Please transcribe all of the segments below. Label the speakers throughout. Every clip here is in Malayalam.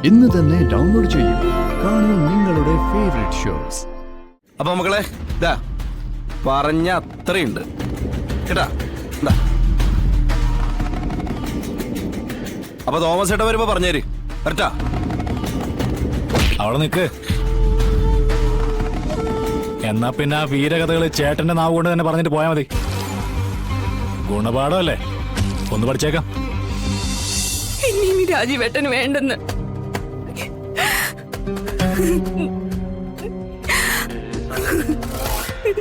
Speaker 1: ഇന്ന് തന്നെ ഡൗൺലോഡ് ചെയ്യൂ. കാണൂ നിങ്ങളുടെ ഫേവറേറ്റ് ഷോസ്.
Speaker 2: അപ്പൊ മക്കളെ ഇതാ പറഞ്ഞ അത്രയുണ്ട് കേട്ടാ. എന്താ അപ്പൊ തോമസ് ഏട്ടൻ വരുമ്പോ പറഞ്ഞേര് കറക്റ്റാ.
Speaker 3: അവിടെ നിക്ക്. എന്നാ പിന്നെ ആ വീരകഥകള് ചേട്ടന്റെ നാവ് കൊണ്ട് തന്നെ പറഞ്ഞിട്ട് പോയാ മതി. ഗുണപാഠമല്ലേ, ഒന്ന് പഠിച്ചേക്കാം.
Speaker 4: ഇനി രാജീവേട്ടന് വേണ്ടെന്ന്.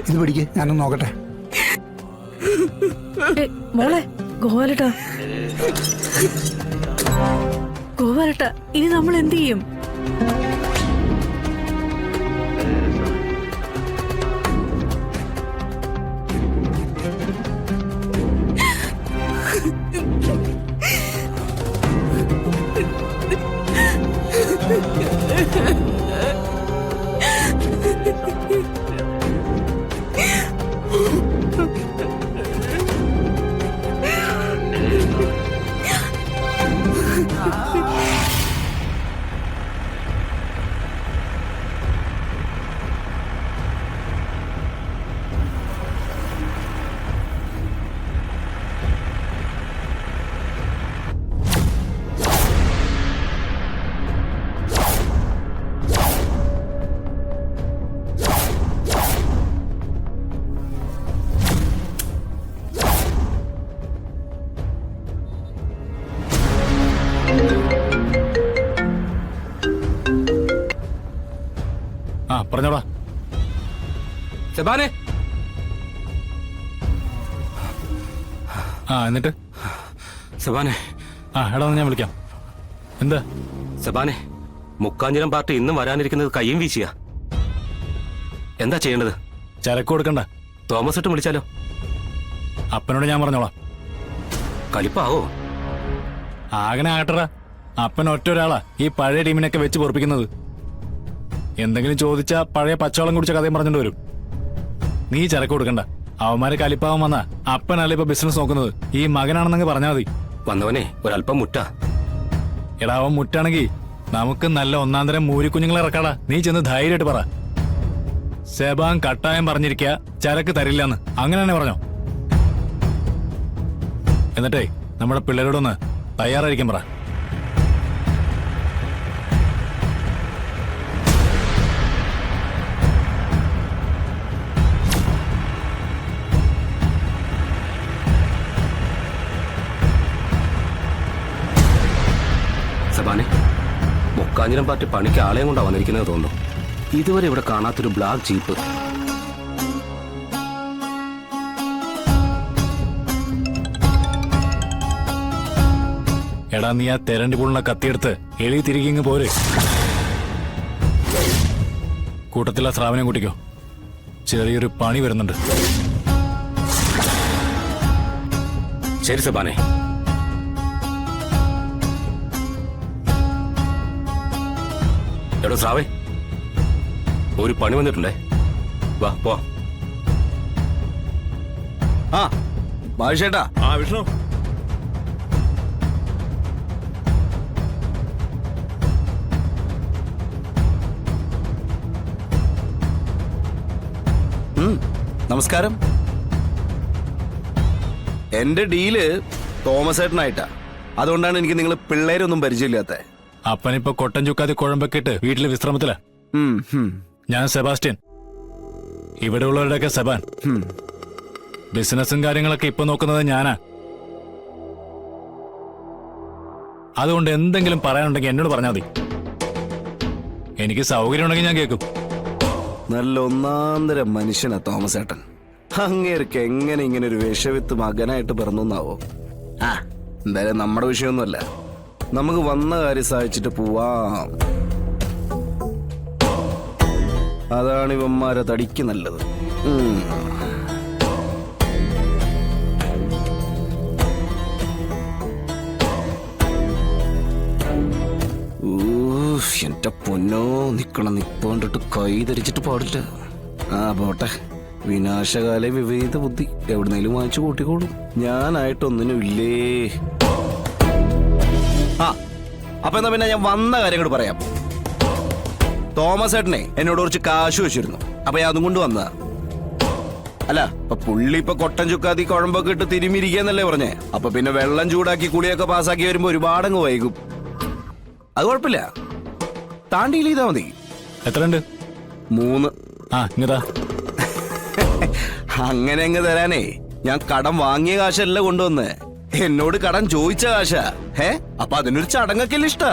Speaker 5: ഇത് പിടിക്ക്, ഞാനൊന്ന് നോക്കട്ടെ.
Speaker 6: മോളെ ഗോപാലട്ടാ, ഗോപാലട്ടാ, ഇനി നമ്മൾ എന്ത് ചെയ്യും?
Speaker 3: ആ പറഞ്ഞോടാ.
Speaker 2: സെബാനെ
Speaker 3: ആ എന്നിട്ട്
Speaker 2: സെബാനെ
Speaker 3: ആ എടാ ഞാൻ വിളിക്കാം. എന്താ
Speaker 7: സെബാനെ, മുക്കാഞ്ചിരം പാർട്ടി ഇന്നും വരാനിരിക്കുന്നത് കയ്യും വീശിയ. എന്താ ചെയ്യേണ്ടത്?
Speaker 3: ചരക്ക് കൊടുക്കണ്ട.
Speaker 7: തോമസ് ഇട്ട് വിളിച്ചാലോ?
Speaker 3: അപ്പനോട് ഞാൻ പറഞ്ഞോളാം.
Speaker 7: കലിപ്പാവോ?
Speaker 3: ആകനെ ആകട്ടടാ. അപ്പൻ ഒറ്റ ഒരാളാ ഈ പഴയ ടീമിനൊക്കെ വെച്ച് പൊറപ്പിക്കുന്നത്. എന്തെങ്കിലും ചോദിച്ചാ പഴയ പച്ചവെള്ളം കുടിച്ച കഥയും പറഞ്ഞിട്ട് വരും. നീ ചരക്ക് കൊടുക്കണ്ട. അവന്മാരെ കലിപ്പാവൻ വന്നാ അപ്പനല്ല ഇപ്പൊ ബിസിനസ് നോക്കുന്നത്. ഈ മകനാണെന്നങ്ങ് പറഞ്ഞാൽ മതി.
Speaker 7: വന്നവനെ ഒരല്പം മുട്ട.
Speaker 3: എടാ അവൻ മുറ്റാണെങ്കി നമുക്ക് നല്ല ഒന്നാന്തരം മൂരിക്കുഞ്ഞുങ്ങളെ ഇറക്കാടാ. നീ ചെന്ന് ധൈര്യമായിട്ട് പറ. സെബാൻ കട്ടായം പറഞ്ഞിരിക്കുക ചരക്ക് തരില്ലെന്ന്. അങ്ങനെ തന്നെ പറഞ്ഞോ. എന്നിട്ടേ നമ്മുടെ പിള്ളേരോടൊന്ന് തയ്യാറായിരിക്കാൻ പറ.
Speaker 7: സെബാനെ, മുക്കാഞ്ചിരം പാർട്ടി പണിക്ക് ആളെയും കൊണ്ടാ വന്നിരിക്കുന്നത് തോന്നുന്നു. ഇതുവരെ ഇവിടെ കാണാത്തൊരു ബ്ലാക്ക് ജീപ്പ്.
Speaker 3: എടാ നീ ആ തെരണ്ടി പുള്ളിനെ കത്തിയെടുത്ത് എളി തിരികെ പോരെ. കൂട്ടത്തിലെ സ്രാവനം കൂട്ടിക്കോ. ചെറിയൊരു പണി വരുന്നുണ്ട്.
Speaker 7: ശരി സെബാനെ. എടോ സ്രാവേ, ഒരു പണി വന്നിട്ടുണ്ടേ. വാ പോ.
Speaker 2: ആ മഹേഷേട്ടാ.
Speaker 8: ആ വിഷ്ണു,
Speaker 2: നമസ്കാരം. എന്റെ ഡീല് തോമസ് ഏട്ടനായിട്ടാ. അതുകൊണ്ടാണ് എനിക്ക് നിങ്ങൾ പിള്ളേരൊന്നും പരിചയമില്ലാത്ത.
Speaker 3: അപ്പനിപ്പോ കൊട്ടൻ ചുക്കാതി കുഴമ്പൊക്കെ ഇട്ട് വീട്ടില് വിശ്രമത്തില. ഞാൻ സെബാസ്റ്റ്യൻ, ഇവിടെ ഉള്ളവരുടെയൊക്കെ സെബാൻ. ബിസിനസ്സും കാര്യങ്ങളൊക്കെ ഇപ്പൊ നോക്കുന്നത് ഞാനാ. അതുകൊണ്ട് എന്തെങ്കിലും പറയാനുണ്ടെങ്കിൽ എന്നോട് പറഞ്ഞാൽ മതി. എനിക്ക് സൗകര്യം ഉണ്ടെങ്കിൽ ഞാൻ കേൾക്കും.
Speaker 2: നല്ല ഒന്നാന്തരം മനുഷ്യനാ തോമസ് ഏട്ടൻ. അങ്ങേർക്ക് എങ്ങനെ ഇങ്ങനെ ഒരു വിഷവിത്ത് മകനായിട്ട് പിറന്നാവോ? ആ എന്തായാലും നമ്മുടെ വിഷയമൊന്നുമല്ല. നമുക്ക് വന്ന കാര്യം സാധിച്ചിട്ട് പോവാം. അതാണ് ഇവന്മാരെ തടിക്ക് നല്ലത്. എന്റെ പൊന്നോ, നിക്കണം നിപ്പോണ്ടിട്ട് കൈ ധരിച്ചിട്ട് പാടില്ല. ആ പോട്ടെ, വിനാശകാല വിപരീത ബുദ്ധി എവിടുന്നേലും വാങ്ങിച്ചു കൂട്ടിക്കോളും. ഞാനായിട്ടൊന്നിനും ഇല്ലേ. ആ അപ്പൊ എന്നാ പിന്നെ ഞാൻ വന്ന കാര്യം കൂടെ പറയാം. തോമസ് ഏട്ടനെ എന്നോട് കുറച്ച് കാശ് വെച്ചിരുന്നു. അപ്പൊ ഞാൻ അതും കൊണ്ട് വന്നതാ. അല്ല ഇപ്പൊ പുള്ളി ഇപ്പൊ കൊട്ടൻ ചുക്കാതി കുഴമ്പൊക്കെ ഇട്ട് തിരുമിരിക്കാന്നല്ലേ പറഞ്ഞേ. അപ്പൊ പിന്നെ വെള്ളം ചൂടാക്കി കുളിയൊക്കെ പാസ്സാക്കി വരുമ്പോ ഒരുപാടങ്ങ് വൈകും. അത് കുഴപ്പമില്ല, താണ്ടിയിൽ ചെയ്താ മതി.
Speaker 3: എത്രയുണ്ട്?
Speaker 2: 3.
Speaker 3: ആ ഇങ്ങതാ.
Speaker 2: അങ്ങനെ അങ്ങ് തരാനേ ഞാൻ കടം വാങ്ങിയ കാശല്ല കൊണ്ടുവന്ന്, എന്നോട് കടം ചോദിച്ച കാശാ. അപ്പൊ അതിനൊരു ചടങ്ങൊക്കെ ഇഷ്ടാ.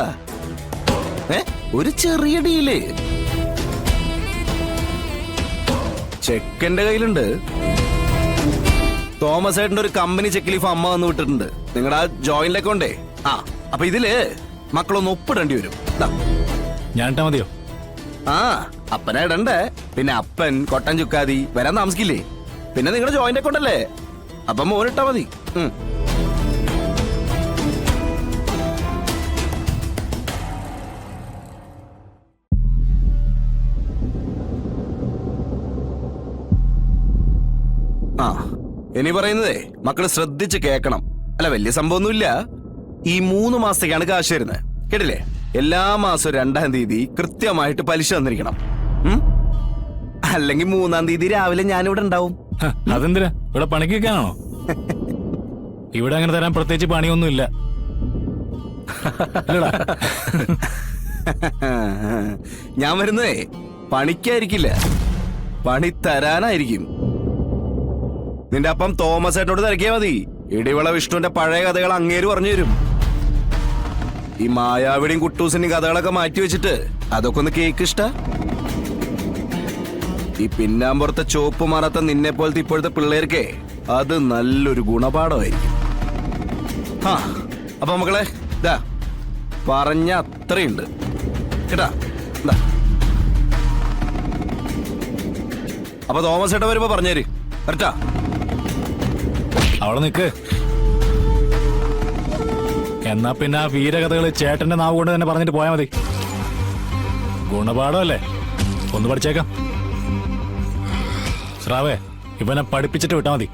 Speaker 2: ഒരു ചെറിയ ഡീല് ചെക്കന്റെ കയ്യിലുണ്ട്. തോമസ് ഏട്ടന്റെ ഒരു കമ്പനി ചെക്ക് ലീഫ് അമ്മ വന്ന് വിട്ടിട്ടുണ്ട് നിങ്ങളുടെ ആ ജോയിന്റ് അക്കൗണ്ടേ. അപ്പൊ ഇതില് മക്കളൊന്ന് ഒപ്പിടേണ്ടി വരും. ദാ.
Speaker 3: ഞാൻ ഇട്ടാ മതിയോ?
Speaker 2: ആ അപ്പനെ ഇടണ്ടേ. പിന്നെ അപ്പൻ കൊട്ടൻ ചുക്കാതി വരാൻ താമസിക്കില്ലേ. പിന്നെ നിങ്ങളുടെ ജോയിന്റ് അക്കൗണ്ട് അല്ലേ, അപ്പൊ മോനിട്ടാ മതി. ആ ഇനി പറയുന്നതേ മക്കള് ശ്രദ്ധിച്ച് കേക്കണം. അല്ല വലിയ സംഭവമൊന്നുമില്ല. ഈ 3 മാസത്തേക്കാണ് കാശ് വരുന്നത്, കേട്ടില്ലേ? എല്ലാ മാസവും 2-ാം തീയതി കൃത്യമായിട്ട് പലിശ തന്നിരിക്കണം. അല്ലെങ്കിൽ 3-ാം തീയതി രാവിലെ ഞാനിവിടെ ഉണ്ടാവും.
Speaker 3: അതെന്തിനാ? ഇവിടെ പണിക്ക് വെക്കാനാണോ? ഇവിടെ അങ്ങനെ തരാൻ പ്രത്യേകിച്ച് പണിയൊന്നും ഇല്ല.
Speaker 2: ഞാൻ വരുന്നതേ പണിക്കായിരിക്കില്ല, പണി തരാനായിരിക്കും. നിന്റെ അപ്പം തോമസ് ഏട്ടനോട് തിരക്കിയാ മതി. ഇടിവിള വിഷ്ണുവിന്റെ പഴയ കഥകൾ അങ്ങേര് പറഞ്ഞു തരും. ഈ മായാവിടെയും കുട്ടൂസിന്റെയും കഥകളൊക്കെ മാറ്റി വെച്ചിട്ട് അതൊക്കെ ഒന്ന് കേക്ക് ഇഷ്ട. ഈ പിന്നാമ്പുറത്തെ ചോപ്പ് മാറാത്ത നിന്നെ പോലത്തെ ഇപ്പോഴത്തെ പിള്ളേർക്കേ അത് നല്ലൊരു ഗുണപാഠമായിരിക്കും. അപ്പൊ മക്കളെ ഇതാ പറഞ്ഞ അത്രയുണ്ട് കേട്ടാ. എന്താ അപ്പൊ തോമസ് ഏട്ടൻ വരുമ്പോ പറഞ്ഞേര് കറക്റ്റാ.
Speaker 3: അവിടെ നിക്ക്. എന്നാ പിന്നെ ആ വീരകഥകള് ചേട്ടന്റെ നാവ് കൊണ്ട് തന്നെ പറഞ്ഞിട്ട് പോയാ മതി. ഗുണപാഠമല്ലേ, ഒന്ന് പഠിച്ചേക്കാം. ശ്രാവേ, ഇവനെ പഠിപ്പിച്ചിട്ട് വിട്ടാ മതി.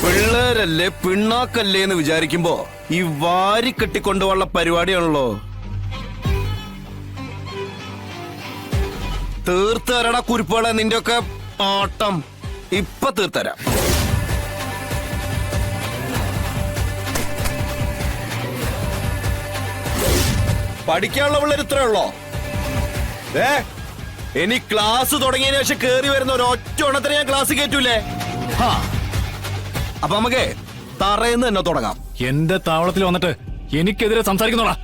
Speaker 2: പിള്ളേരല്ലേ പിണ്ണാക്കല്ലേ എന്ന് വിചാരിക്കുമ്പോ ഈ വാരി കെട്ടിക്കൊണ്ടുപോയുള്ള പരിപാടിയാണല്ലോ. തീർത്തരട കുരിപ്പുകളെ, നിന്റെ ഒക്കെ ആട്ടം ഇപ്പൊ തീർത്തരാം. പഠിക്കാനുള്ള പിള്ളേർ ഇത്രേ ഉള്ളോ? ഇനി ക്ലാസ് തുടങ്ങിയതിനു ശേഷം കേറി വരുന്ന ഒരു ഒറ്റ എണ്ണത്തിന് ഞാൻ ക്ലാസ് കയറ്റൂലേ. അപ്പൊ നമുക്ക് തറയെന്ന് തന്നെ തുടങ്ങാം.
Speaker 3: എന്റെ താവളത്തിൽ വന്നിട്ട് എനിക്കെതിരെ സംസാരിക്കുന്നോടാ.